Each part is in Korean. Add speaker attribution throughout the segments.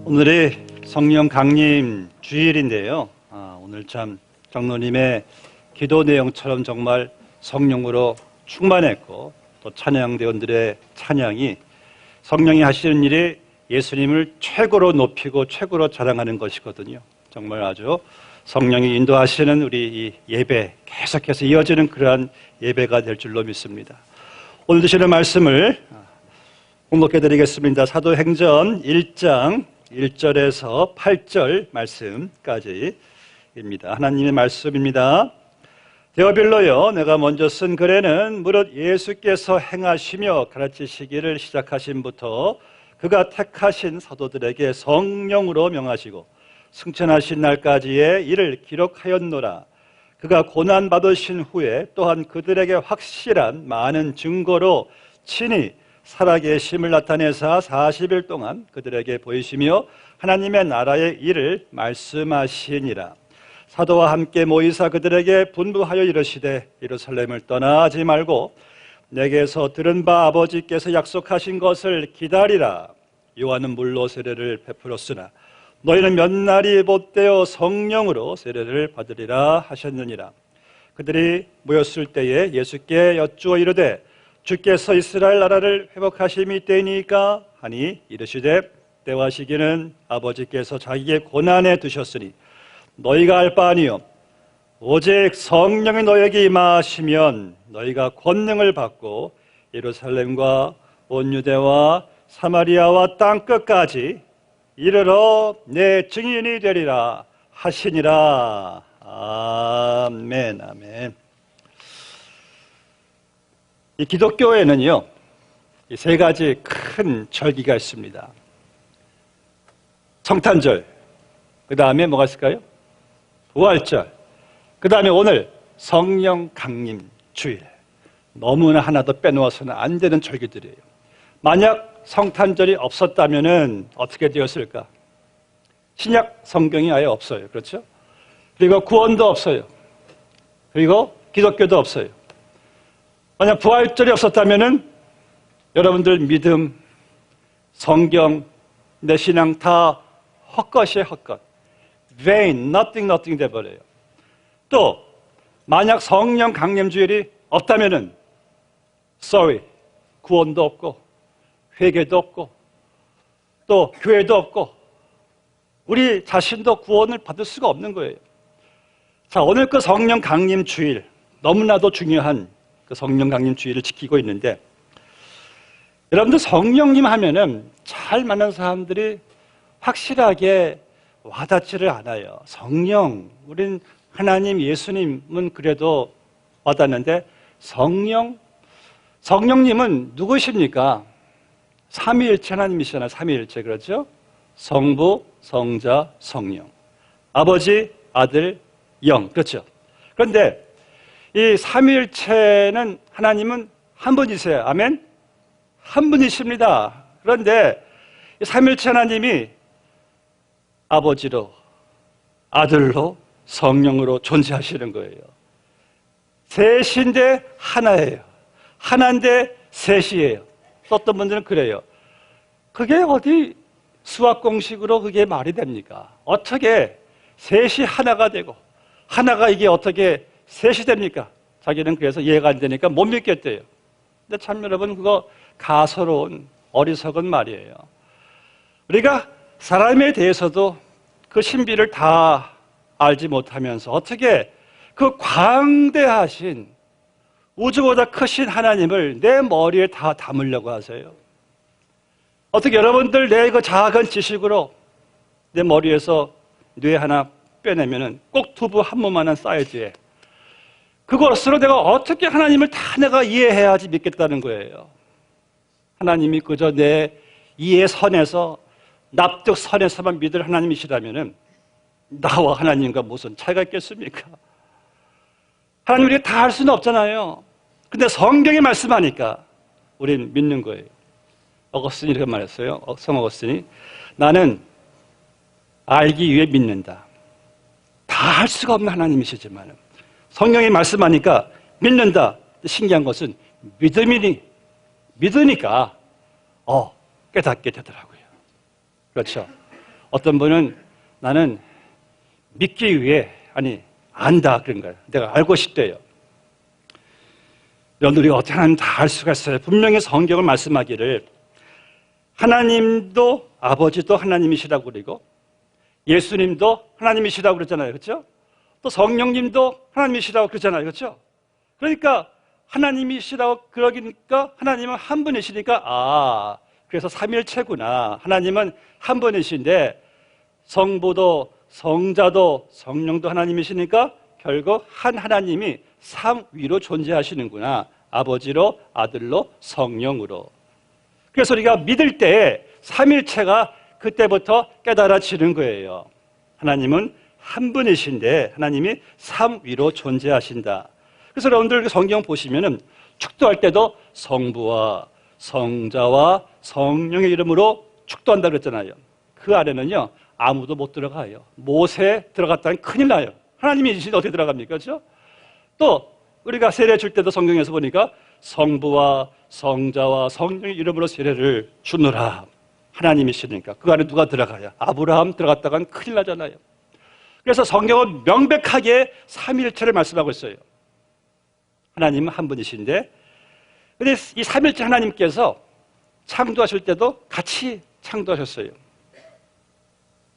Speaker 1: 오늘이 성령 강림 주일인데요. 오늘 참 장로님의 기도 내용처럼 정말 성령으로 충만했고, 또 찬양대원들의 찬양이 성령이 하시는 일이 예수님을 최고로 높이고 최고로 자랑하는 것이거든요. 정말 아주 성령이 인도하시는 우리 이 예배, 계속해서 이어지는 그러한 예배가 될 줄로 믿습니다. 오늘 드시는 말씀을 공독해 드리겠습니다. 사도행전 1장 1절에서 8절 말씀까지입니다. 하나님의 말씀입니다. 데오빌로여, 내가 먼저 쓴 글에는 무릇 예수께서 행하시며 가르치시기를 시작하신부터 그가 택하신 사도들에게 성령으로 명하시고 승천하신 날까지의 일을 기록하였노라. 그가 고난받으신 후에 또한 그들에게 확실한 많은 증거로 친히 살아계심을 나타내사 40일 동안 그들에게 보이시며 하나님의 나라의 일을 말씀하시니라. 사도와 함께 모이사 그들에게 분부하여 이르시되 예루살렘을 떠나지 말고 내게서 들은 바 아버지께서 약속하신 것을 기다리라. 요한은 물로 세례를 베풀었으나 너희는 몇 날이 못되어 성령으로 세례를 받으리라 하셨느니라. 그들이 모였을 때에 예수께 여쭈어 이르되 주께서 이스라엘 나라를 회복하심이 때이니까 하니 이르시되 때와 시기는 아버지께서 자기의 고난에 두셨으니 너희가 알 바 아니요 오직 성령이 너희에게 임하시면 너희가 권능을 받고 예루살렘과 온 유대와 사마리아와 땅 끝까지 이르러 내 증인이 되리라 하시니라. 아멘, 아멘. 이 기독교에는요, 이 세 가지 큰 절기가 있습니다. 성탄절, 그 다음에 뭐가 있을까요? 부활절, 그 다음에 오늘 성령 강림 주일. 너무나 하나도 빼놓아서는 안 되는 절기들이에요. 만약 성탄절이 없었다면 어떻게 되었을까? 신약 성경이 아예 없어요. 그렇죠? 그리고 구원도 없어요. 그리고 기독교도 없어요. 만약 부활절이 없었다면 여러분들 믿음, 성경, 내 신앙 다 헛것이에요, 헛것. vain, nothing 돼버려요. 또 만약 성령 강림주일이 없다면 sorry, 구원도 없고 회개도 없고 또 교회도 없고 우리 자신도 구원을 받을 수가 없는 거예요. 자, 오늘 그 성령 강림 주일, 너무나도 중요한 그 성령 강림 주일을 지키고 있는데, 여러분들 성령님 하면은 잘 만난 사람들이 확실하게 와닿지를 않아요. 성령, 우린 하나님, 예수님은 그래도 와닿는데 성령님은 누구십니까? 삼위일체 하나님이시잖아요. 삼위일체, 그렇죠? 성부, 성자, 성령. 아버지, 아들, 영, 그렇죠? 그런데 이 삼위일체는 하나님은 한 분이세요. 아멘? 한 분이십니다. 그런데 이 삼위일체 하나님이 아버지로, 아들로, 성령으로 존재하시는 거예요. 셋인데 하나예요. 하나인데 셋이에요. 어떤 분들은 그래요. 그게 어디 수학 공식으로 그게 말이 됩니까? 어떻게 셋이 하나가 되고 하나가 이게 어떻게 셋이 됩니까? 자기는 그래서 이해가 안 되니까 못 믿겠대요. 근데 참 여러분, 그거 가소로운 어리석은 말이에요. 우리가 사람에 대해서도 그 신비를 다 알지 못하면서 어떻게 그 광대하신 우주보다 크신 하나님을 내 머리에 다 담으려고 하세요? 어떻게 여러분들 내 그 작은 지식으로 내 머리에서 뇌 하나 빼내면은 꼭 두부 한 모만한 사이즈에 그것으로 내가 어떻게 하나님을 다 내가 이해해야지 믿겠다는 거예요. 하나님이 그저 내 이해선에서 납득선에서만 믿을 하나님이시라면은 나와 하나님과 무슨 차이가 있겠습니까? 하나님 우리가 다 할 수는 없잖아요. 근데 성경이 말씀하니까 우린 믿는 거예요. 어거스틴이 이렇게 말했어요. 성 어거스틴이 나는 알기 위해 믿는다. 다 할 수가 없는 하나님이시지만 성경이 말씀하니까 믿는다. 신기한 것은 믿으니까 깨닫게 되더라고요. 그렇죠? 어떤 분은 나는 믿기 위해, 안다 그런 거예요. 내가 알고 싶대요. 여러분들이 어떻게 하나님 다 알 수가 있어요. 분명히 성경을 말씀하기를 하나님도 아버지도 하나님이시라고 그러고 예수님도 하나님이시라고 그러잖아요. 그렇죠? 또 성령님도 하나님이시라고 그러잖아요. 그렇죠? 그러니까 하나님이시라고 그러니까 하나님은 한 분이시니까 그래서 삼일체구나. 하나님은 한 분이신데 성부도 성자도 성령도 하나님이시니까 결국 한 하나님이 삼위로 존재하시는구나. 아버지로 아들로 성령으로. 그래서 우리가 믿을 때 삼일체가 그때부터 깨달아지는 거예요. 하나님은 한 분이신데 하나님이 삼위로 존재하신다. 그래서 여러분들 성경 보시면은 축도할 때도 성부와 성자와 성령의 이름으로 축도한다 그랬잖아요. 그 안에는요 아무도 못 들어가요. 못에 들어갔다면 큰일 나요. 하나님이 이신데 어떻게 들어갑니까? 그렇죠? 또 우리가 세례 줄 때도 성경에서 보니까 성부와 성자와 성령의 이름으로 세례를 주노라. 하나님이시니까 그 안에 누가 들어가요? 아브라함 들어갔다간 큰일 나잖아요. 그래서 성경은 명백하게 삼위일체를 말씀하고 있어요. 하나님은 한 분이신데 근데 이 삼위일체 하나님께서 창조하실 때도 같이 창조하셨어요.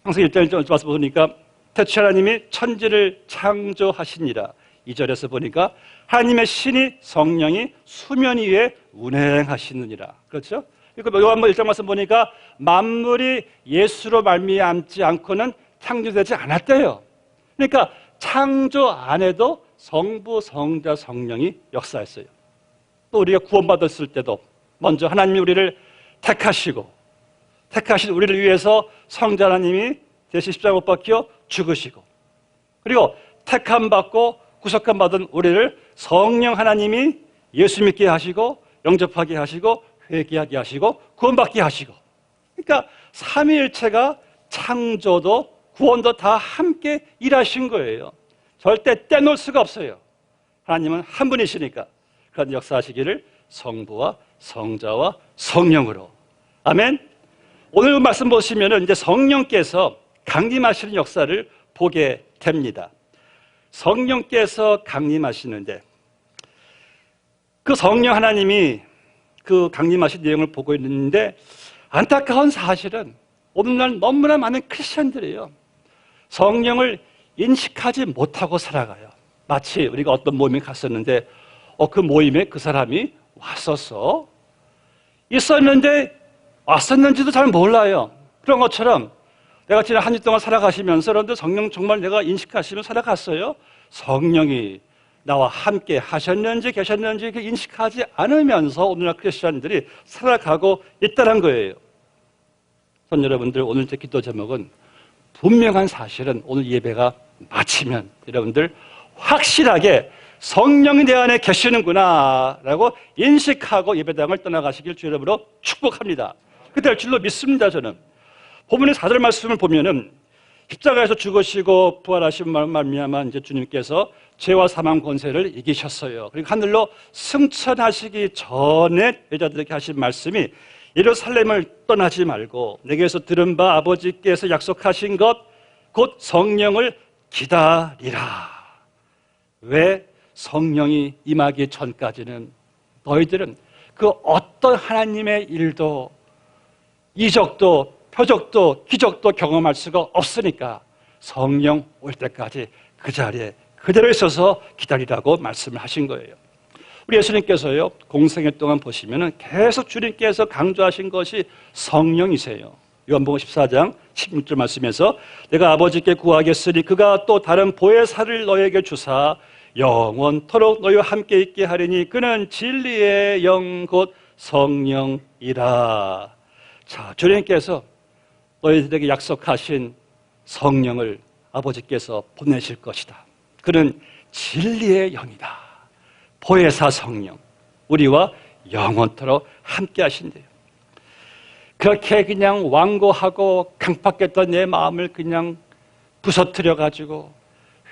Speaker 1: 창세기 1장 와서 보니까 태초 하나님이 천지를 창조하시니라. 2절에서 보니까 하나님의 신이 성령이 수면 위에 운행하시느니라. 그렇죠? 그리고 요한복음 1장 말씀 보니까 만물이 예수로 말미암지 않고는 창조되지 않았대요. 그러니까 창조 안에도 성부, 성자, 성령이 역사했어요. 또 우리가 구원받았을 때도 먼저 하나님이 우리를 택하신 우리를 위해서 성자 하나님이 대신 십자가 못 박혀 죽으시고 그리고 택함 받고 구속함 받은 우리를 성령 하나님이 예수 믿게 하시고 영접하게 하시고 회개하게 하시고 구원받게 하시고 그러니까 삼위일체가 창조도 구원도 다 함께 일하신 거예요. 절대 떼놓을 수가 없어요. 하나님은 한 분이시니까 그런 역사하시기를 성부와 성자와 성령으로. 아멘. 오늘 말씀 보시면은 이제 성령께서 강림하시는 역사를 보게 됩니다. 성령께서 강림하시는데 그 성령 하나님이 그 강림하신 내용을 보고 있는데 안타까운 사실은 오늘날 너무나 많은 크리스천들이에요. 성령을 인식하지 못하고 살아가요. 마치 우리가 어떤 모임에 갔었는데 그 모임에 그 사람이 왔었어. 있었는데 왔었는지도 잘 몰라요. 그런 것처럼 내가 지난 한 주 동안 살아가시면서 여러분들 성령 정말 내가 인식하시면 살아갔어요. 성령이 나와 함께 하셨는지 계셨는지 인식하지 않으면서 오늘날 크리스천들이 살아가고 있다는 거예요. 전 여러분들 오늘 제 기도 제목은 분명한 사실은 오늘 예배가 마치면 여러분들 확실하게 성령이 내 안에 계시는구나 라고 인식하고 예배당을 떠나가시길 주 이름으로 축복합니다. 그때 될 줄로 믿습니다. 저는 본문의 4절 말씀을 보면은 십자가에서 죽으시고 부활하신 말미암아 이제 주님께서 죄와 사망 권세를 이기셨어요. 그리고 하늘로 승천하시기 전에 여자들에게 하신 말씀이 예루살렘을 떠나지 말고 내게서 들은 바 아버지께서 약속하신 것 곧 성령을 기다리라. 왜? 성령이 임하기 전까지는 너희들은 그 어떤 하나님의 일도 이적도 표적도 기적도 경험할 수가 없으니까 성령 올 때까지 그 자리에 그대로 있어서 기다리라고 말씀을 하신 거예요. 우리 예수님께서요 공생애 동안 보시면은 계속 주님께서 강조하신 것이 성령이세요. 요한복음 14장 16절 말씀에서 내가 아버지께 구하겠으니 그가 또 다른 보혜사를 너에게 주사 영원토록 너희와 함께 있게 하리니 그는 진리의 영 곧 성령이라. 자, 주님께서 너희들에게 약속하신 성령을 아버지께서 보내실 것이다. 그는 진리의 영이다. 보혜사 성령, 우리와 영원토록 함께 하신대요. 그렇게 그냥 완고하고 강팍했던 내 마음을 그냥 부서뜨려가지고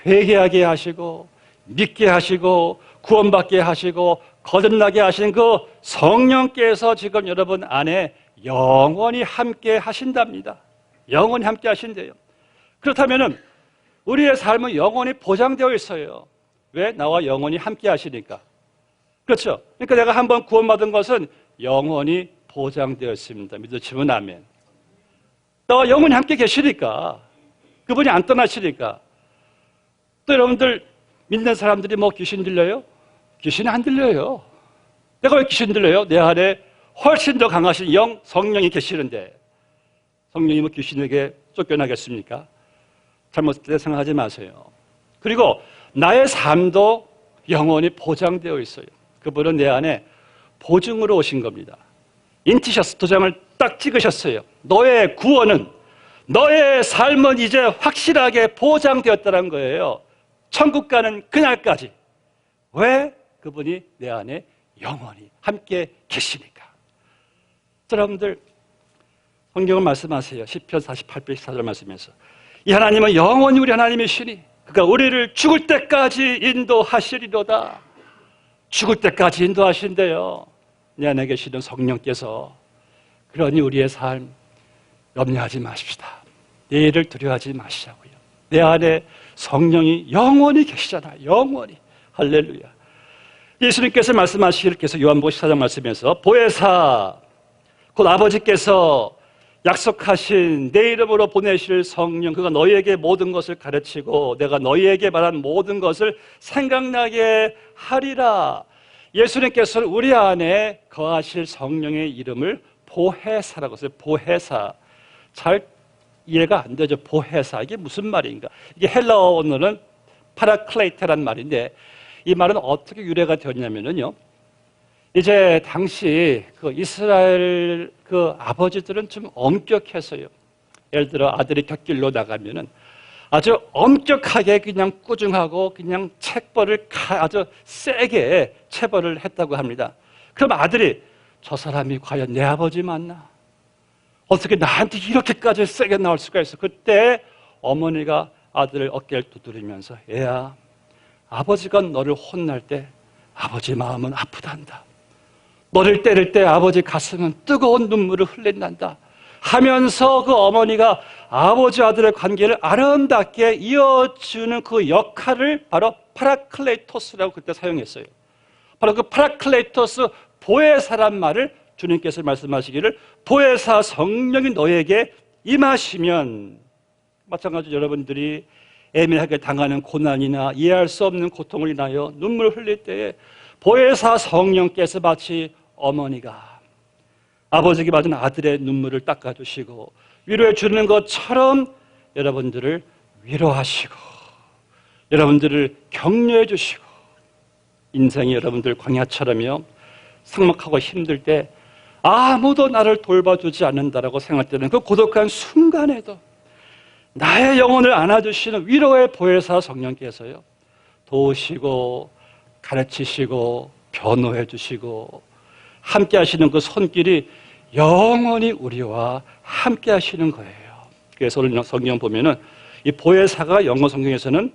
Speaker 1: 회개하게 하시고 믿게 하시고 구원받게 하시고 거듭나게 하신 그 성령께서 지금 여러분 안에 영원히 함께 하신답니다. 영원히 함께 하신대요. 그렇다면 우리의 삶은 영원히 보장되어 있어요. 왜? 나와 영원히 함께 하시니까. 그렇죠? 그러니까 내가 한번 구원받은 것은 영원히 보장되어 있습니다. 믿으시면 아멘. 나와 영원히 함께 계시니까, 그분이 안 떠나시니까. 또 여러분들 믿는 사람들이 뭐 귀신 들려요? 귀신이 안 들려요. 내가 왜 귀신 들려요? 내 안에 훨씬 더 강하신 영, 성령이 계시는데 성령이 뭐 귀신에게 쫓겨나겠습니까? 잘못된 생각하지 마세요. 그리고 나의 삶도 영원히 보장되어 있어요. 그분은 내 안에 보증으로 오신 겁니다. 인티셔스 도장을 딱 찍으셨어요. 너의 구원은, 너의 삶은 이제 확실하게 보장되었다는 거예요. 천국 가는 그날까지. 왜? 그분이 내 안에 영원히 함께 계시니까. 여러분들 성경은 말씀하세요. 시편 48편 14절 말씀에서 이 하나님은 영원히 우리 하나님이시니 그가 우리를 죽을 때까지 인도하시리로다. 죽을 때까지 인도하신대요. 내 안에 계시는 성령께서. 그러니 우리의 삶 염려하지 마십시다. 내일을 두려워하지 마시자고요. 내 안에 성령이 영원히 계시잖아요. 영원히. 할렐루야. 예수님께서 말씀하시기를 계속 요한복음 14장 말씀에서 보혜사 곧 아버지께서 약속하신 내 이름으로 보내실 성령, 그가 너희에게 모든 것을 가르치고 내가 너희에게 말한 모든 것을 생각나게 하리라. 예수님께서는 우리 안에 거하실 성령의 이름을 보혜사라고 했어요. 보혜사. 잘 이해가 안 되죠. 보혜사. 이게 무슨 말인가? 이게 헬라어 원어는 파라클레이테란 말인데 이 말은 어떻게 유래가 되었냐면요. 이제 당시 그 이스라엘 그 아버지들은 좀 엄격해서요. 예를 들어 아들이 곁길로 나가면은 아주 엄격하게 그냥 꾸중하고 그냥 책벌을 아주 세게 체벌을 했다고 합니다. 그럼 아들이 저 사람이 과연 내 아버지 맞나? 어떻게 나한테 이렇게까지 세게 나올 수가 있어? 그때 어머니가 아들을 어깨를 두드리면서 애야, 아버지가 너를 혼날 때 아버지 마음은 아프단다. 너를 때릴 때 아버지 가슴은 뜨거운 눈물을 흘린단다 하면서 그 어머니가 아버지 아들의 관계를 아름답게 이어주는 그 역할을 바로 파라클레이토스라고 그때 사용했어요. 바로 그 파라클레이토스 보혜사란 말을 주님께서 말씀하시기를 보혜사 성령이 너에게 임하시면, 마찬가지로 여러분들이 애매하게 당하는 고난이나 이해할 수 없는 고통을 인하여 눈물 흘릴 때에 보혜사 성령께서 마치 어머니가 아버지에게 받은 아들의 눈물을 닦아주시고 위로해 주는 것처럼 여러분들을 위로하시고 여러분들을 격려해 주시고, 인생이 여러분들 광야처럼요 삭막하고 힘들 때 아무도 나를 돌봐주지 않는다라고 생각할 때는 그 고독한 순간에도 나의 영혼을 안아주시는 위로의 보혜사 성령께서요 도우시고 가르치시고 변호해 주시고 함께 하시는 그 손길이 영원히 우리와 함께 하시는 거예요. 그래서 오늘 성경 보면은 이 보혜사가 영어 성경에서는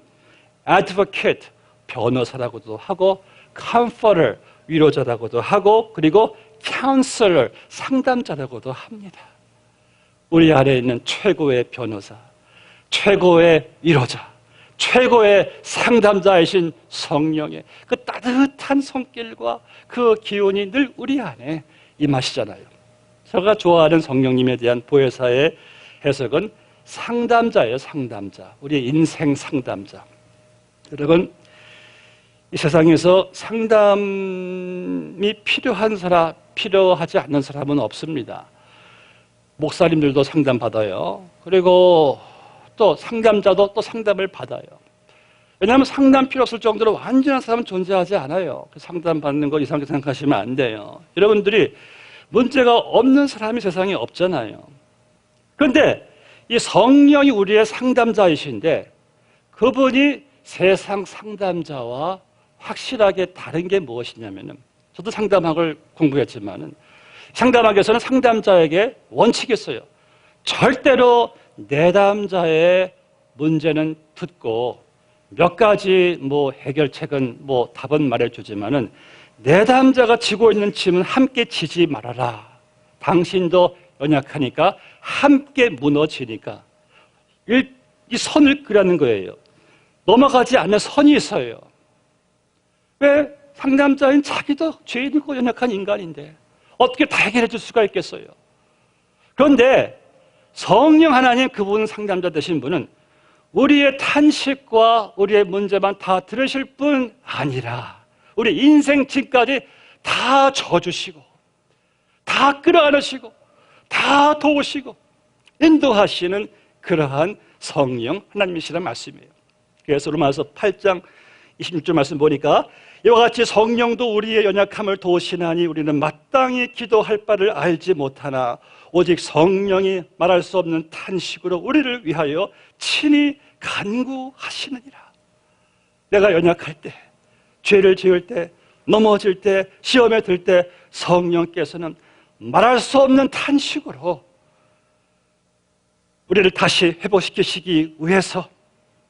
Speaker 1: advocate, 변호사라고도 하고 comforter, 위로자라고도 하고 그리고 counselor, 상담자라고도 합니다. 우리 안에 있는 최고의 변호사, 최고의 위로자, 최고의 상담자이신 성령의 그 따뜻한 손길과 그 기운이 늘 우리 안에 임하시잖아요. 제가 좋아하는 성령님에 대한 보혜사의 해석은 상담자예요. 상담자. 우리의 인생 상담자. 여러분, 이 세상에서 상담이 필요한 사람, 필요하지 않는 사람은 없습니다. 목사님들도 상담받아요. 그리고 또 상담자도 또 상담을 받아요. 왜냐하면 상담 필요 없을 정도로 완전한 사람은 존재하지 않아요. 상담 받는 거 이상하게 생각하시면 안 돼요. 여러분들이 문제가 없는 사람이 세상에 없잖아요. 그런데 이 성령이 우리의 상담자이신데 그분이 세상 상담자와 확실하게 다른 게 무엇이냐면은, 저도 상담학을 공부했지만은 상담학에서는 상담자에게 원칙이 있어요. 절대로 내담자의 문제는 듣고 몇 가지 해결책은 답은 말해주지만은 내담자가 지고 있는 짐은 함께 지지 말아라. 당신도 연약하니까 함께 무너지니까 이 선을 그리는 거예요. 넘어가지 않는 선이 있어요. 왜? 상담자인 자기도 죄인이고 연약한 인간인데 어떻게 다 해결해 줄 수가 있겠어요? 그런데 성령 하나님, 그분 상담자 되신 분은 우리의 탄식과 우리의 문제만 다 들으실 뿐 아니라 우리 인생 짐까지 다 져주시고 다 끌어안으시고 다 도우시고 인도하시는 그러한 성령 하나님이시란 말씀이에요. 그래서 로마서 8장 26절 말씀 보니까 이와 같이 성령도 우리의 연약함을 도우시나니 우리는 마땅히 기도할 바를 알지 못하나 오직 성령이 말할 수 없는 탄식으로 우리를 위하여 친히 간구하시느니라. 내가 연약할 때, 죄를 지을 때, 넘어질 때, 시험에 들 때 성령께서는 말할 수 없는 탄식으로 우리를 다시 회복시키시기 위해서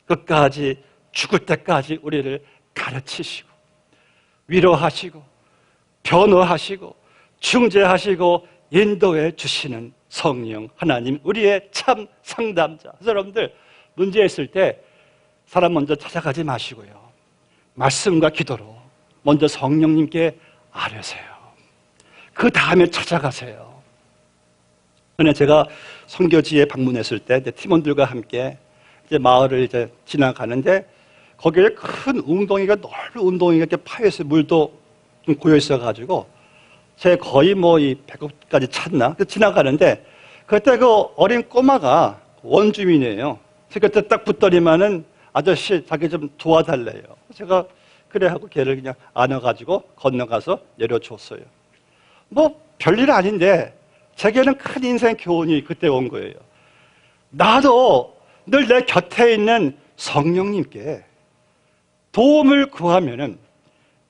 Speaker 1: 끝까지 죽을 때까지 우리를 가르치시고 위로하시고 변호하시고 중재하시고 인도해 주시는 성령 하나님, 우리의 참 상담자. 여러분들 문제 있을 때 사람 먼저 찾아가지 마시고요, 말씀과 기도로 먼저 성령님께 아뢰세요. 그 다음에 찾아가세요. 전에 제가 선교지에 방문했을 때 팀원들과 함께 이제 마을을 이제 지나가는데 거기에 큰 웅덩이가, 넓은 웅덩이가 이렇게 파여서 물도 좀 고여 있어가지고 제 거의 뭐 이 배꼽까지 찼나? 지나가는데 그때 그 어린 꼬마가 원주민이에요. 그때 딱 붙더니만은 아저씨 자기 좀 도와달래요. 제가 그래 하고 걔를 그냥 안아가지고 건너가서 내려줬어요. 뭐 별일 아닌데 제게는 큰 인생 교훈이 그때 온 거예요. 나도 늘 내 곁에 있는 성령님께 도움을 구하면은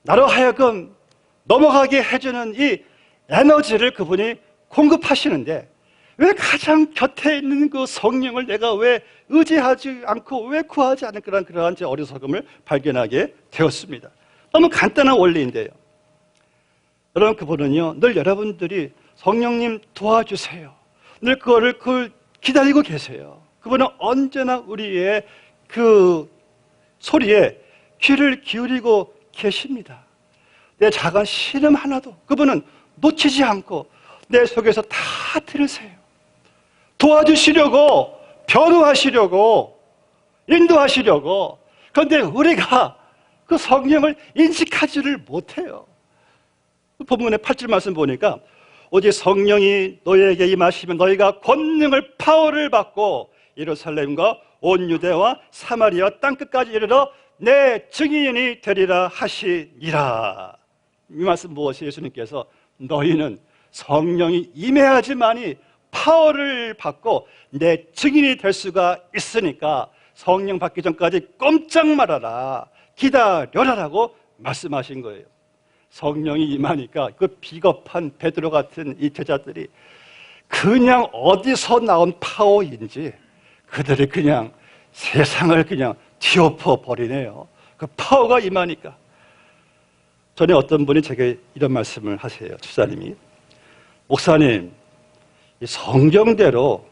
Speaker 1: 나로 하여금 넘어가게 해주는 이 에너지를 그분이 공급하시는데 왜 가장 곁에 있는 그 성령을 내가 왜 의지하지 않고 왜 구하지 않은 그러한 제 어리석음을 발견하게 되었습니다. 너무 간단한 원리인데요. 여러분, 그분은요 늘 여러분들이 성령님 도와주세요, 늘 그거를 기다리고 계세요. 그분은 언제나 우리의 그 소리에 귀를 기울이고 계십니다. 내 작은 신음 하나도 그분은 놓치지 않고 내 속에서 다 들으세요. 도와주시려고, 변호하시려고, 인도하시려고. 그런데 우리가 그 성령을 인식하지를 못해요. 본문의 8절 말씀 보니까 오직 성령이 너희에게 임하시면 너희가 권능을, 파워를 받고 예루살렘과 온 유대와 사마리아 땅끝까지 이르러 내 증인이 되리라 하시니라. 이 말씀 무엇이? 예수님께서 너희는 성령이 임해야지만이 파워를 받고 내 증인이 될 수가 있으니까 성령 받기 전까지 꼼짝 말아라, 기다려라라고 말씀하신 거예요. 성령이 임하니까 그 비겁한 베드로 같은 이 제자들이 그냥 어디서 나온 파워인지 그들이 그냥 세상을 그냥 뒤엎어 버리네요. 그 파워가 임하니까. 전에 어떤 분이 제게 이런 말씀을 하세요. 집사님이, 목사님, 이 성경대로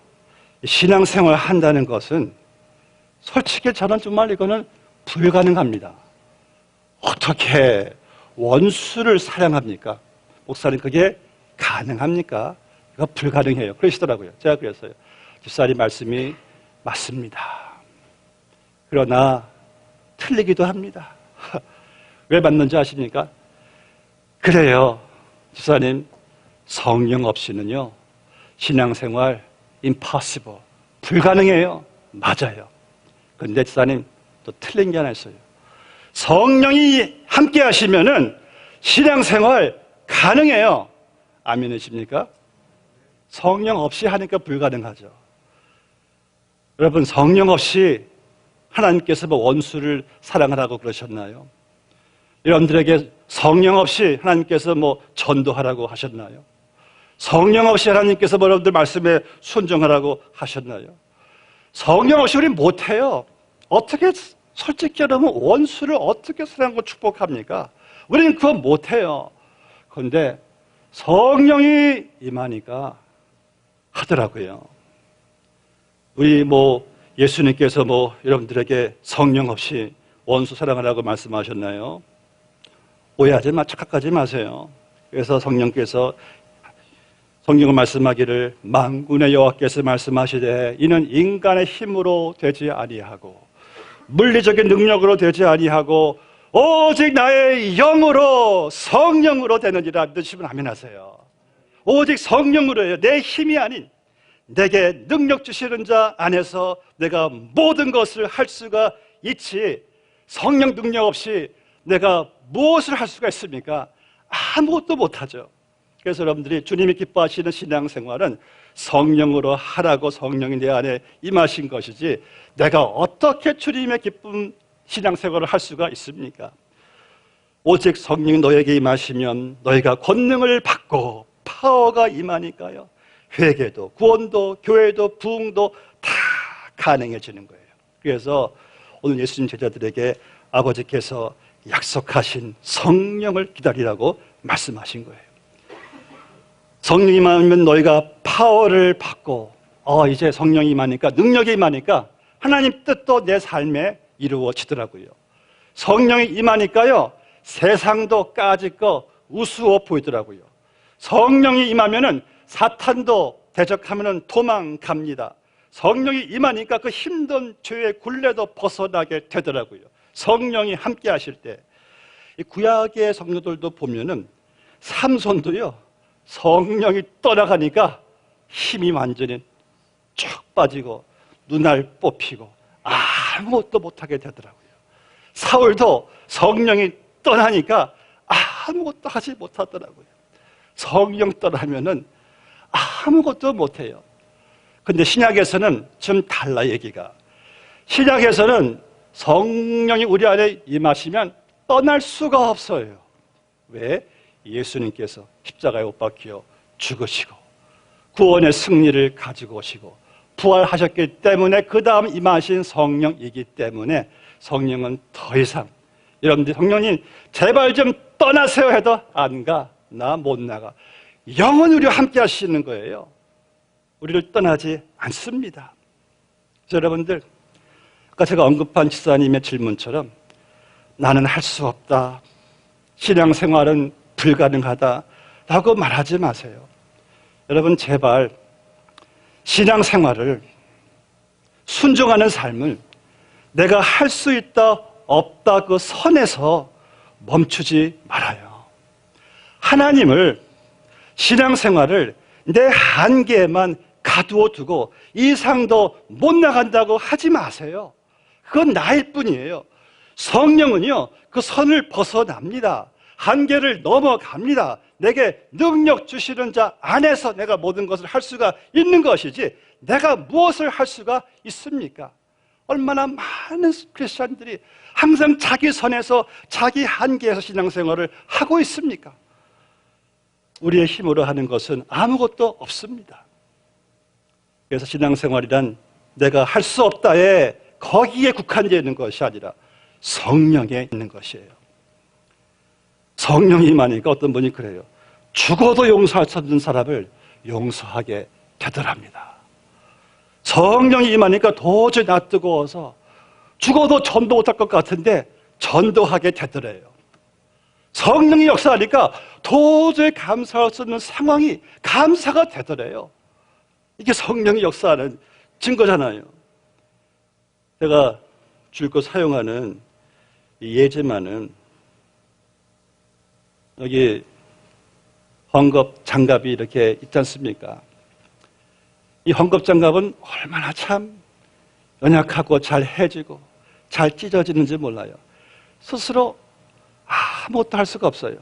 Speaker 1: 신앙생활 한다는 것은 솔직히 저는 정말 이거는 불가능합니다. 어떻게 원수를 사랑합니까? 목사님, 그게 가능합니까? 이거 불가능해요. 그러시더라고요. 제가 그랬어요. 집사님 말씀이 맞습니다. 그러나 틀리기도 합니다. 왜 맞는지 아십니까? 그래요. 집사님, 성령 없이는요 신앙생활 impossible, 불가능해요. 맞아요. 그런데 집사님 또 틀린 게 하나 있어요. 성령이 함께 하시면은 신앙생활 가능해요. 아멘이십니까? 성령 없이 하니까 불가능하죠. 여러분, 성령 없이 하나님께서 뭐 원수를 사랑하라고 그러셨나요? 여러분들에게 성령 없이 하나님께서 뭐 전도하라고 하셨나요? 성령 없이 하나님께서 여러분들 말씀에 순종하라고 하셨나요? 성령 없이 우리 못해요. 어떻게, 솔직히 여러분, 원수를 어떻게 사랑하고 축복합니까? 우리는 그거 못해요. 그런데 성령이 임하니까 하더라고요. 우리 예수님께서 여러분들에게 성령 없이 원수 사랑하라고 말씀하셨나요? 오해하지 착각하지 마세요. 그래서 성령께서 성경을 말씀하기를 만군의 여호와께서 말씀하시되 이는 인간의 힘으로 되지 아니하고 물리적인 능력으로 되지 아니하고 오직 나의 영으로 성령으로 되느니라 믿으시면 아멘 하세요. 오직 성령으로요. 내 힘이 아닌 내게 능력 주시는 자 안에서 내가 모든 것을 할 수가 있지 성령 능력 없이 내가 무엇을 할 수가 있습니까? 아무것도 못하죠. 그래서 여러분들이 주님이 기뻐하시는 신앙생활은 성령으로 하라고 성령이 내 안에 임하신 것이지 내가 어떻게 주님의 기쁨 신앙생활을 할 수가 있습니까? 오직 성령이 너에게 임하시면 너희가 권능을 받고 파워가 임하니까요. 회개도 구원도 교회도 부흥도 다 가능해지는 거예요. 그래서 오늘 예수님 제자들에게 아버지께서 약속하신 성령을 기다리라고 말씀하신 거예요. 성령이 임하면 너희가 파워를 받고 이제 성령이 임하니까 능력이 임하니까 하나님 뜻도 내 삶에 이루어지더라고요. 성령이 임하니까요 세상도 까짓거 우스워 보이더라고요. 성령이 임하면은 사탄도 대적하면은 도망갑니다. 성령이 임하니까 그 힘든 죄의 굴레도 벗어나게 되더라고요. 성령이 함께 하실 때 구약의 성도들도 보면은 삼손도요 성령이 떠나가니까 힘이 완전히 쭉 빠지고 눈알 뽑히고 아무것도 못하게 되더라고요. 사울도 성령이 떠나니까 아무것도 하지 못하더라고요. 성령 떠나면은 아무것도 못해요. 근데 신약에서는 좀 달라 얘기가. 신약에서는 성령이 우리 안에 임하시면 떠날 수가 없어요. 왜? 예수님께서 십자가에 못 박혀 죽으시고 구원의 승리를 가지고 오시고 부활하셨기 때문에 그 다음 임하신 성령이기 때문에 성령은 더 이상 여러분들 성령님 제발 좀 떠나세요 해도 안 가. 나 못 나가. 영원히 우리와 함께 하시는 거예요. 우리를 떠나지 않습니다. 그래서 여러분들 아까 제가 언급한 지사님의 질문처럼 나는 할 수 없다. 신앙생활은 불가능하다라고 말하지 마세요. 여러분 제발 신앙생활을 순종하는 삶을 내가 할 수 있다 없다 그 선에서 멈추지 말아요. 하나님을 신앙생활을 내 한계에만 가두어 두고 이상도 못 나간다고 하지 마세요. 그건 나일 뿐이에요. 성령은요 그 선을 벗어납니다. 한계를 넘어갑니다. 내게 능력 주시는 자 안에서 내가 모든 것을 할 수가 있는 것이지 내가 무엇을 할 수가 있습니까? 얼마나 많은 크리스찬들이 항상 자기 선에서 자기 한계에서 신앙생활을 하고 있습니까? 우리의 힘으로 하는 것은 아무것도 없습니다. 그래서 신앙생활이란 내가 할 수 없다에 거기에 국한되어 있는 것이 아니라 성령에 있는 것이에요. 성령이 임하니까 어떤 분이 그래요. 죽어도 용서할 수 없는 사람을 용서하게 되더랍니다. 성령이 임하니까 도저히 나 뜨거워서 죽어도 전도 못할 것 같은데 전도하게 되더래요. 성령이 역사하니까 도저히 감사할 수 없는 상황이 감사가 되더래요. 이게 성령이 역사하는 증거잖아요. 제가 줄곧 사용하는 이 예제만은 여기 헝겊 장갑이 이렇게 있지 않습니까? 이 헝겊 장갑은 얼마나 참 연약하고 잘 해지고 잘 찢어지는지 몰라요. 스스로 아무것도 할 수가 없어요.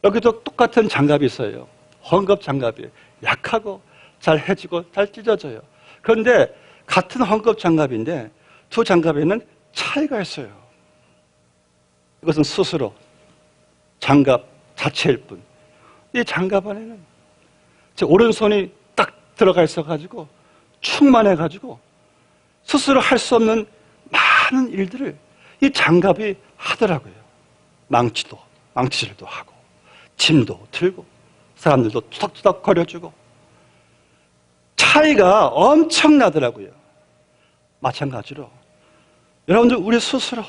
Speaker 1: 여기도 똑같은 장갑이 있어요. 헝겊 장갑이 약하고 잘 해지고 잘 찢어져요. 그런데 같은 헝겊 장갑인데 두 장갑에는 차이가 있어요. 이것은 스스로 장갑 자체일 뿐. 이 장갑 안에는 제 오른손이 딱 들어가 있어가지고 충만해가지고 스스로 할 수 없는 많은 일들을 이 장갑이 하더라고요. 망치질도 하고 짐도 들고 사람들도 투덕투덕 거려주고 차이가 엄청나더라고요. 마찬가지로 여러분들 우리 스스로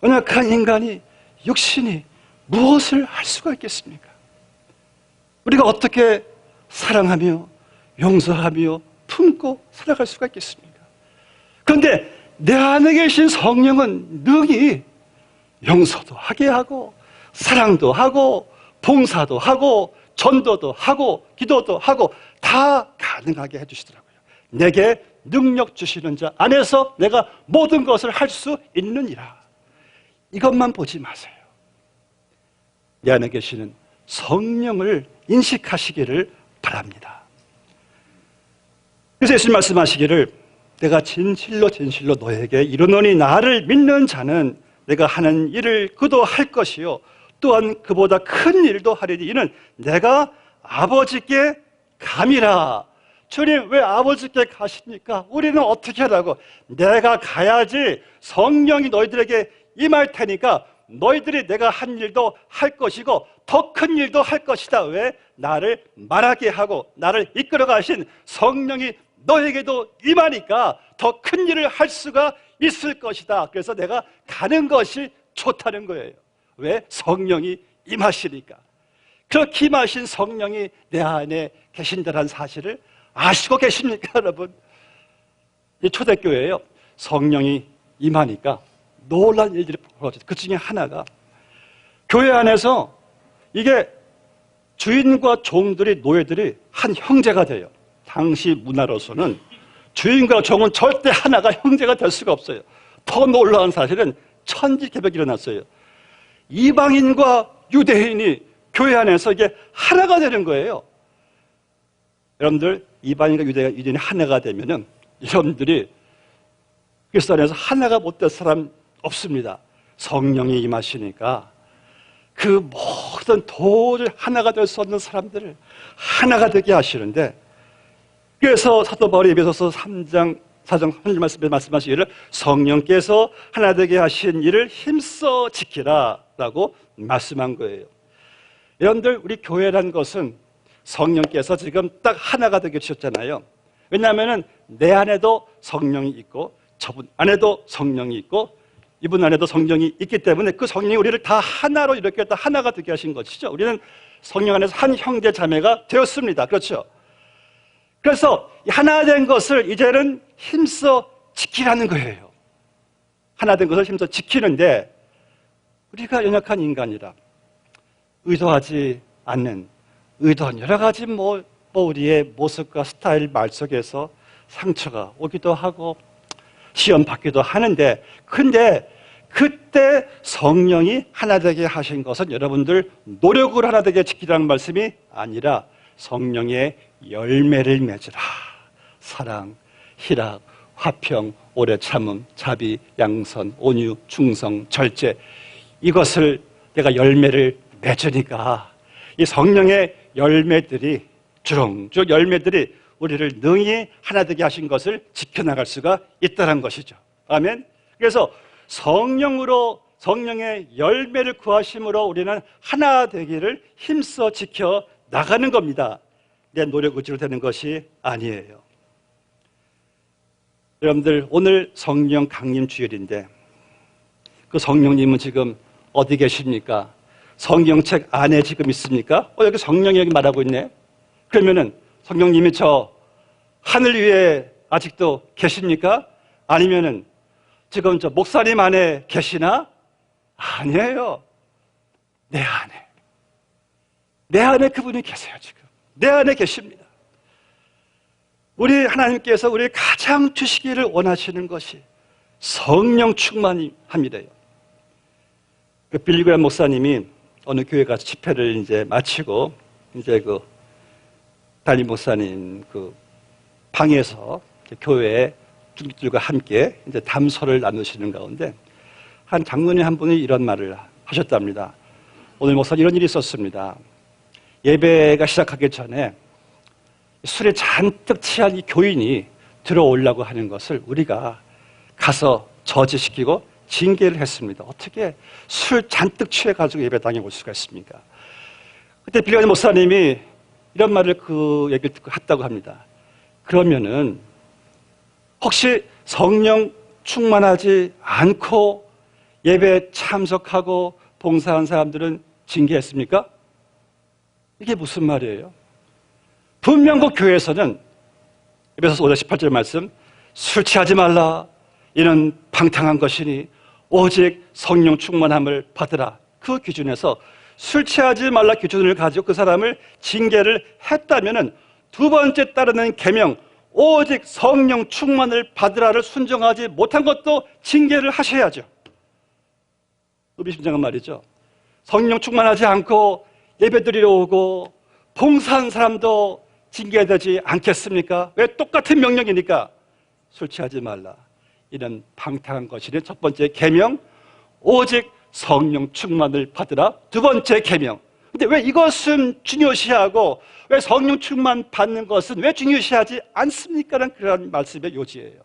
Speaker 1: 연약한 인간이 육신이 무엇을 할 수가 있겠습니까? 우리가 어떻게 사랑하며 용서하며 품고 살아갈 수가 있겠습니까? 그런데 내 안에 계신 성령은 능히 용서도 하게 하고 사랑도 하고 봉사도 하고 전도도 하고 기도도 하고 다 가능하게 해주시더라고요. 내게 능력 주시는 자 안에서 내가 모든 것을 할 수 있느니라. 이것만 보지 마세요. 내 안에 계시는 성령을 인식하시기를 바랍니다. 그래서 예수님 말씀하시기를 내가 진실로 진실로 너에게 이르노니 나를 믿는 자는 내가 하는 일을 그도 할 것이요 또한 그보다 큰 일도 하리니 이는 내가 아버지께 감이라. 주님 왜 아버지께 가십니까? 우리는 어떻게 하라고? 내가 가야지 성령이 너희들에게 임할 테니까 너희들이 내가 한 일도 할 것이고 더 큰 일도 할 것이다. 왜? 나를 말하게 하고 나를 이끌어 가신 성령이 너에게도 임하니까 더 큰 일을 할 수가 있을 것이다. 그래서 내가 가는 것이 좋다는 거예요. 왜? 성령이 임하시니까. 그렇게 임하신 성령이 내 안에 계신다는 사실을 아시고 계십니까, 여러분? 이 초대교회에요. 성령이 임하니까 놀라운 일들이 벌어져요. 그 중에 하나가 교회 안에서 이게 주인과 종들이 노예들이 한 형제가 돼요. 당시 문화로서는 주인과 종은 절대 하나가 형제가 될 수가 없어요. 더 놀라운 사실은 천지개벽이 일어났어요. 이방인과 유대인이 교회 안에서 이게 하나가 되는 거예요. 여러분들 이방인과 유대인이 하나가 되면은 여러분들이 그리스도 안에서 하나가 못 될 사람 없습니다. 성령이 임하시니까 그 모든 도저히 하나가 될 수 없는 사람들을 하나가 되게 하시는데, 그래서 사도 바울이 에베소서 3장 4장 3절 말씀에 말씀하시기를 성령께서 하나 되게 하신 일을 힘써 지키라 라고 말씀한 거예요. 여러분들 우리 교회란 것은 성령께서 지금 딱 하나가 되게 주셨잖아요. 왜냐하면 내 안에도 성령이 있고 저분 안에도 성령이 있고 이분 안에도 성령이 있기 때문에 그 성령이 우리를 다 하나로 이렇게 다 하나가 되게 하신 것이죠. 우리는 성령 안에서 한 형제 자매가 되었습니다. 그렇죠? 그래서 하나 된 것을 이제는 힘써 지키라는 거예요. 하나 된 것을 힘써 지키는데 우리가 연약한 인간이라 의도하지 않는 의도한 여러 가지 우리의 모습과 스타일 말 속에서 상처가 오기도 하고 시험 받기도 하는데, 근데 그때 성령이 하나 되게 하신 것은 여러분들 노력으로 하나 되게 지키라는 말씀이 아니라 성령의 열매를 맺으라. 사랑, 희락, 화평, 오래 참음, 자비, 양선, 온유, 충성, 절제, 이것을 내가 열매를 맺으니까 이 성령의 열매들이 주렁주렁 열매들이 우리를 능히 하나 되게 하신 것을 지켜나갈 수가 있다는 것이죠. 아멘. 그래서 성령의 열매를 구하심으로 우리는 하나 되기를 힘써 지켜 나가는 겁니다. 내 노력 의지로 되는 것이 아니에요. 여러분들 오늘 성령 강림 주일인데 그 성령님은 지금 어디 계십니까? 성경책 안에 지금 있습니까? 여기 성령이 여기 말하고 있네. 그러면은 성령님이 저 하늘 위에 아직도 계십니까? 아니면은 지금 저 목사님 안에 계시나? 아니에요. 내 안에 그분이 계세요. 지금 내 안에 계십니다. 우리 하나님께서 우리 가장 주시기를 원하시는 것이 성령 충만함이래요. 그 빌리그램 목사님이 어느 교회 가서 집회를 이제 마치고 이제 그 담임 목사님 그 방에서 교회 중직들과 함께 이제 담소를 나누시는 가운데 한 장로님 한 분이 이런 말을 하셨답니다. 오늘 목사님 이런 일이 있었습니다. 예배가 시작하기 전에 술에 잔뜩 취한 이 교인이 들어오려고 하는 것을 우리가 가서 저지시키고 징계를 했습니다. 어떻게 술 잔뜩 취해가지고 예배당에 올 수가 있습니까? 그때 빌리그램 목사님이 이런 말을 그 얘기를 듣고 했다고 합니다. 그러면은 혹시 성령 충만하지 않고 예배 참석하고 봉사한 사람들은 징계했습니까? 이게 무슨 말이에요? 분명 그 교회에서는 에베소서 5장 18절 말씀, 술 취하지 말라, 이는 방탕한 것이니 오직 성령 충만함을 받으라. 그 기준에서 술 취하지 말라 기준을 가지고 그 사람을 징계를 했다면은 두 번째 따르는 계명, 오직 성령 충만을 받으라를 순종하지 못한 것도 징계를 하셔야죠. 의미심장한 말이죠. 성령 충만하지 않고 예배드리러 오고 봉사한 사람도 징계되지 않겠습니까? 왜? 똑같은 명령이니까. 술 취하지 말라, 이는 방탕한 것이니 첫 번째 계명, 오직 성령 충만을 받으라. 두 번째 계명. 근데 왜 이것은 중요시하고 왜 성령 충만 받는 것은 왜 중요시하지 않습니까? 라는 그런 말씀의 요지예요.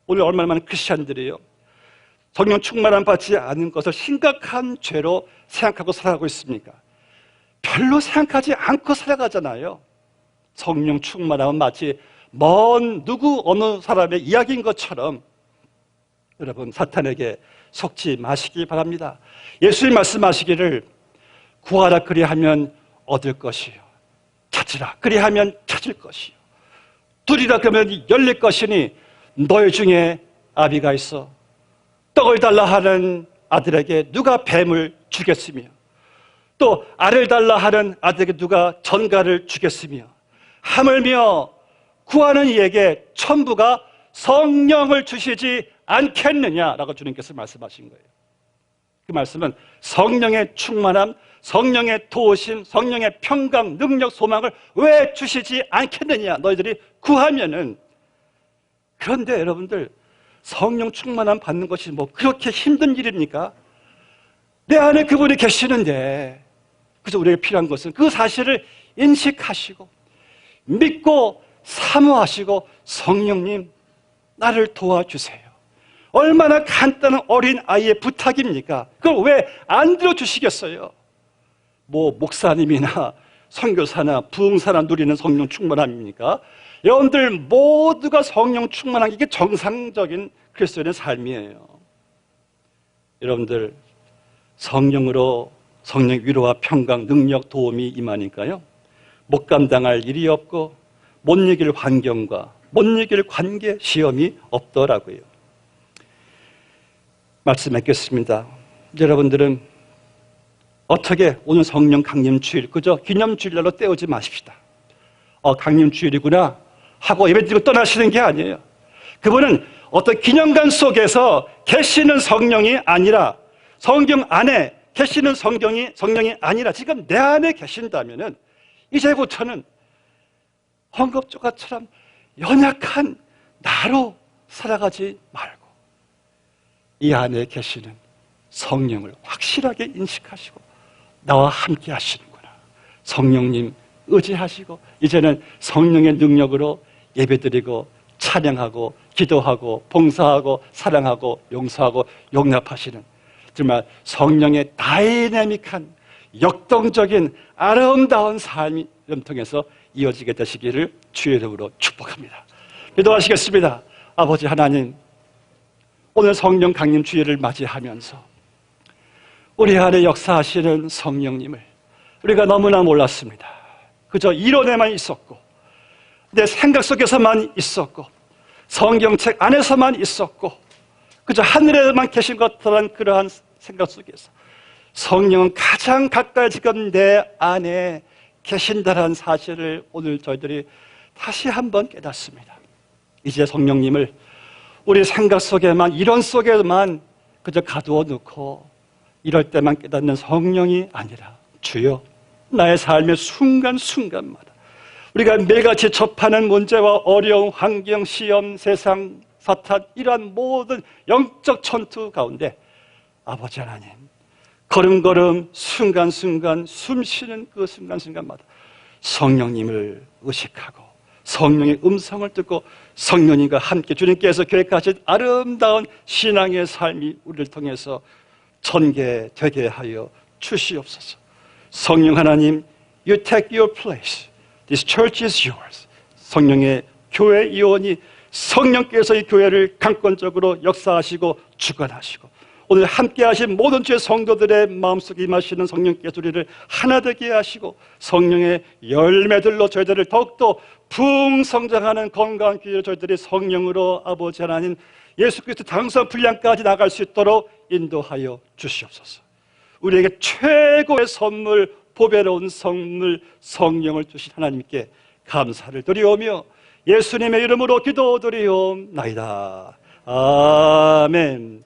Speaker 1: 오늘 얼마나 많은 크리스찬들이요, 성령 충만함 받지 않은 것을 심각한 죄로 생각하고 살아가고 있습니까? 별로 생각하지 않고 살아가잖아요. 성령 충만함은 마치 먼 누구 어느 사람의 이야기인 것처럼. 여러분, 사탄에게 속지 마시기 바랍니다. 예수님 말씀하시기를 구하라 그리하면 얻을 것이요, 찾으라 그리하면 찾을 것이요, 두리라 그러면 열릴 것이니 너희 중에 아비가 있어 떡을 달라 하는 아들에게 누가 뱀을 주겠으며 또 알을 달라 하는 아들에게 누가 전갈을 주겠으며 하물며 구하는 이에게 천부가 성령을 주시지 않겠느냐라고 주님께서 말씀하신 거예요. 그 말씀은 성령의 충만함, 성령의 도우심, 성령의 평강, 능력, 소망을 왜 주시지 않겠느냐, 너희들이 구하면은. 그런데 여러분들, 성령 충만함 받는 것이 뭐 그렇게 힘든 일입니까? 내 안에 그분이 계시는데. 그래서 우리에게 필요한 것은 그 사실을 인식하시고 믿고 사모하시고, 성령님 나를 도와주세요. 얼마나 간단한 어린 아이의 부탁입니까? 그걸 왜 안 들어주시겠어요? 뭐 목사님이나 선교사나 부흥사나 누리는 성령 충만함입니까? 여러분들 모두가 성령 충만한 게 이게 정상적인 그리스도인의 삶이에요. 여러분들 성령으로 성령의 위로와 평강, 능력, 도움이 임하니까요, 못 감당할 일이 없고 못 이길 환경과 못 이길 관계, 시험이 없더라고요. 말씀 맺겠습니다. 여러분들은 어떻게 오늘 성령 강림주일 그저 기념주일날로 때우지 마십시다. 강림주일이구나 하고 예배드리고 떠나시는 게 아니에요. 그분은 어떤 기념관 속에서 계시는 성령이 아니라, 성경 안에 계시는 성령이 아니라 지금 내 안에 계신다면은 이제부터는 헝겊조각처럼 연약한 나로 살아가지 말고 이 안에 계시는 성령을 확실하게 인식하시고 나와 함께 하시는구나, 성령님 의지하시고 이제는 성령의 능력으로 예배드리고 찬양하고 기도하고 봉사하고 사랑하고 용서하고 용납하시는, 정말 성령의 다이내믹한 역동적인 아름다운 삶이 통해서 이어지게 되시기를 주의 이름으로 축복합니다. 기도하시겠습니다. 아버지 하나님, 오늘 성령 강림 주일을 맞이하면서 우리 안에 역사하시는 성령님을 우리가 너무나 몰랐습니다. 그저 이론에만 있었고 내 생각 속에서만 있었고 성경책 안에서만 있었고 그저 하늘에만 계신 것처럼 그러한 생각 속에서 성령은 가장 가까이 지금 내 안에 계신다는 사실을 오늘 저희들이 다시 한번 깨닫습니다. 이제 성령님을 우리 생각 속에만, 이론 속에만 그저 가두어 놓고 이럴 때만 깨닫는 성령이 아니라 주여, 나의 삶의 순간순간마다 우리가 매일같이 접하는 문제와 어려움, 환경, 시험, 세상, 사탄, 이러한 모든 영적 전투 가운데 아버지 하나님, 걸음걸음 순간순간 숨쉬는 그 순간순간마다 성령님을 의식하고 성령의 음성을 듣고 성령님과 함께 주님께서 계획하신 아름다운 신앙의 삶이 우리를 통해서 전개되게 하여 주시옵소서. 성령 하나님, You take your place. This church is yours. 성령의 교회 이원이 성령께서 이 교회를 강권적으로 역사하시고 주관하시고 오늘 함께 하신 모든 주의 성도들의 마음속에 임하시는 성령께서 우리를 하나 되게 하시고 성령의 열매들로 저희들을 더욱더 풍성장하는 건강한 귀로 저희들이 성령으로 아버지 하나님 예수 그리스도 당선 분량까지 나갈 수 있도록 인도하여 주시옵소서. 우리에게 최고의 선물, 보배로운 선물 성령을 주신 하나님께 감사를 드리오며 예수님의 이름으로 기도드리옵나이다. 아멘.